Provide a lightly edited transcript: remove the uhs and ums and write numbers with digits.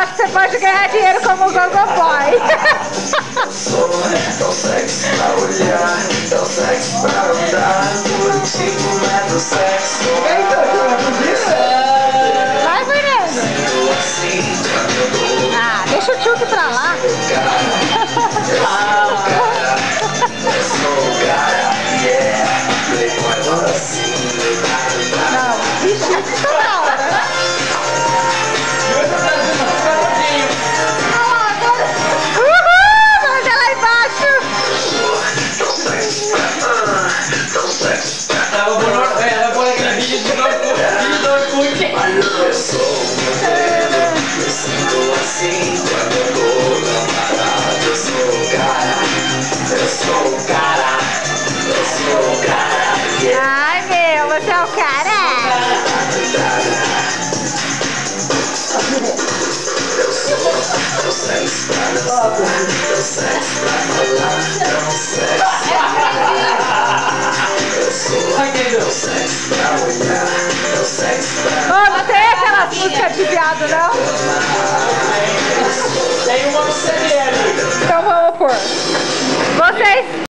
acho que você pode ganhar dinheiro como gogoboy. Tão sexy pra olhar, tão sexy pra andar. Puro tipo, mas o sexo Vai, Fernando. assim, quando eu Ah, deixa o Tchuque pra lá. eu sou o cara, yeah. Playboy assim, Não, vixe, toda hora. Uhul, vamos ver lá embaixo. tão sexy pra Ela põe aquele vídeo de novo, vídeo do Orkut. eu sou o modelo, eu sinto assim quando eu tô na parada. Eu sou o cara, eu sou o cara, eu sou o cara, yeah. Ai, meu, você é o cara. Tão sexy pra dançar, tão sexy pra falar, tão sexy. Eu sou tão sexy pra olhar, tão sexy pra Ô, não tem aquelas músicas de viado, não? Tem uma no CD ali. Então vamos pôr. Vocês